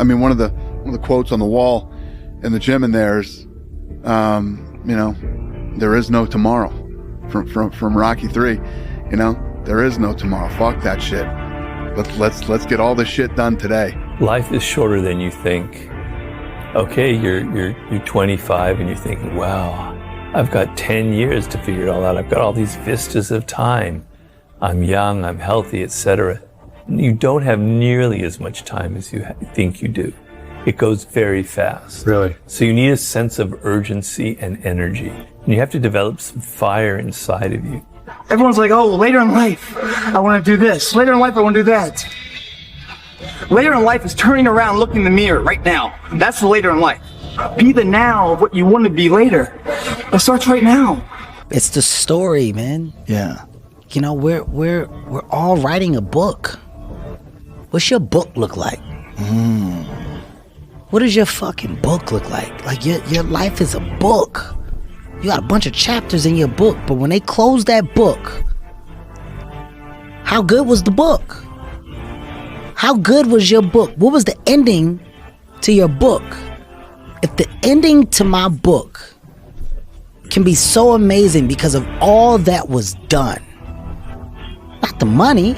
I mean, one of the quotes on the wall in the gym in there is, you know, there is no tomorrow, from Rocky 3. You know, there is no tomorrow. Fuck that shit. Let's get all this shit done today. Life is shorter than you think. Okay, you're 25 and you're thinking, wow, I've got 10 years to figure it all out. I've got all these vistas of time. I'm young, I'm healthy, etc. You don't have nearly as much time as you think you do. It goes very fast. Really? So you need a sense of urgency and energy. And you have to develop some fire inside of you. Everyone's like, oh, later in life, I want to do this. Later in life, I want to do that. Later in life is turning around, looking in the mirror right now. That's the later in life. Be the now of what you want to be later. It starts right now. It's the story, man. Yeah. You know, we're all writing a book. What's your book look like? What does your fucking book look like? Like your life is a book. You got a bunch of chapters in your book, but when they close that book, how good was the book? How good was your book? What was the ending to your book? If the ending to my book can be so amazing because of all that was done, not the money,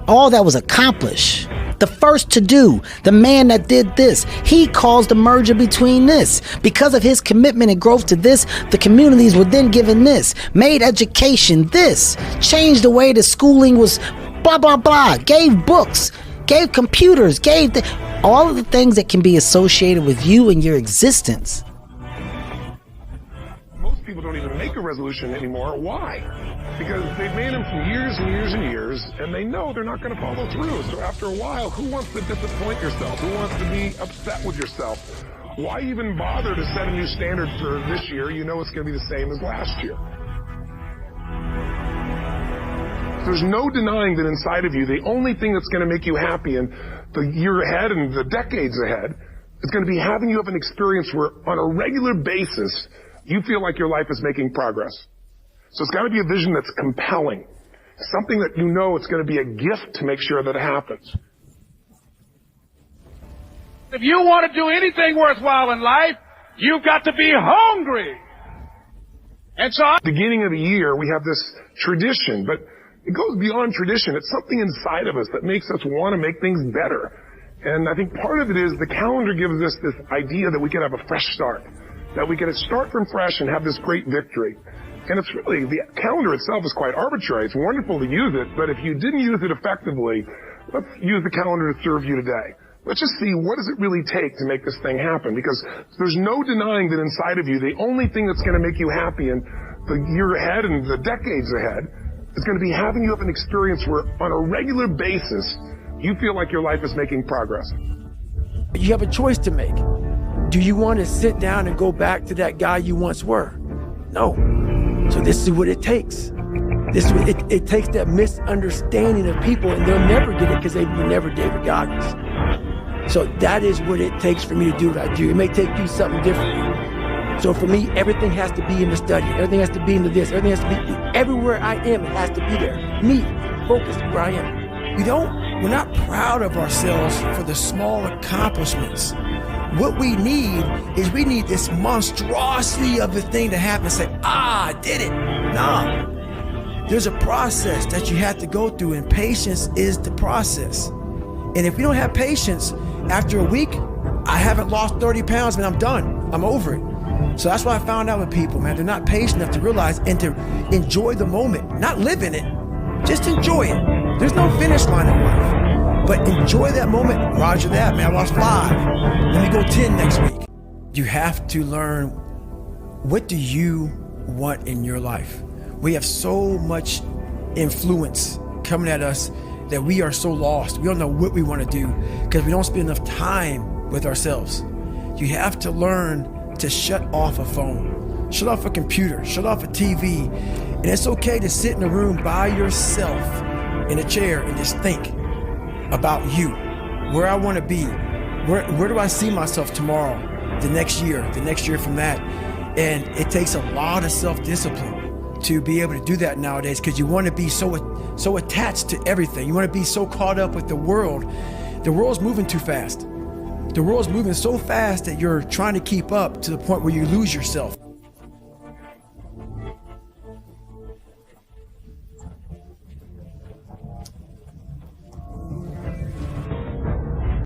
all that was accomplished, the first to do, the man that did this, he caused the merger between this. Because of his commitment and growth to this, the communities were then given this, made education this, changed the way the schooling was, blah, blah, blah, gave books, gave computers, gave all of the things that can be associated with you and your existence. Most people don't even make a resolution anymore. Why? Because they've made them for years and years and years, and they know they're not going to follow through. So after a while, who wants to disappoint yourself? Who wants to be upset with yourself? Why even bother to set a new standard for this year? You know it's going to be the same as last year. There's no denying that inside of you, the only thing that's going to make you happy in the year ahead and the decades ahead is going to be having you have an experience where on a regular basis, you feel like your life is making progress. So it's got to be a vision that's compelling. Something that you know it's going to be a gift to make sure that it happens. If you want to do anything worthwhile in life, you've got to be hungry. And so Beginning of the year, we have this tradition, but it goes beyond tradition. It's something inside of us that makes us want to make things better. And I think part of it is the calendar gives us this idea that we can have a fresh start, that we can start from fresh and have this great victory. And it's really, the calendar itself is quite arbitrary. It's wonderful to use it, but if you didn't use it effectively, let's use the calendar to serve you today. Let's just see, what does it really take to make this thing happen? Because there's no denying that inside of you, the only thing that's going to make you happy in the year ahead and the decades ahead is going to be having you have an experience where on a regular basis, you feel like your life is making progress. You have a choice to make. Do you want to sit down and go back to that guy you once were? No. So this is what it takes. It takes that misunderstanding of people, and they'll never get it because they were never David Goggins. So that is what it takes for me to do what I do. It may take you something different. So for me, everything has to be in the study. Everything has to be into this. Everything has to be everywhere I am. It has to be there. Me, focused where I am. We're not proud of ourselves for the small accomplishments. What we need is we need this monstrosity of the thing to happen and say, I did it. No. There's a process that you have to go through, and patience is the process. And if we don't have patience, after a week, I haven't lost 30 pounds, man, I'm done. I'm over it. So that's what I found out with people, man. They're not patient enough to realize and to enjoy the moment, not live in it, just enjoy it. There's no finish line in life, but enjoy that moment. Roger that, man, I lost 5. Let me go 10 next week. You have to learn, what do you want in your life? We have so much influence coming at us that we are so lost. We don't know what we want to do because we don't spend enough time with ourselves. You have to learn to shut off a phone, shut off a computer, shut off a TV. And it's okay to sit in a room by yourself in a chair and just think about you, where I want to be, where do I see myself tomorrow, the next year from that. And it takes a lot of self-discipline to be able to do that nowadays, because you want to be so attached to everything. You want to be so caught up with the world. The world's moving too fast. The world's moving so fast that you're trying to keep up to the point where you lose yourself.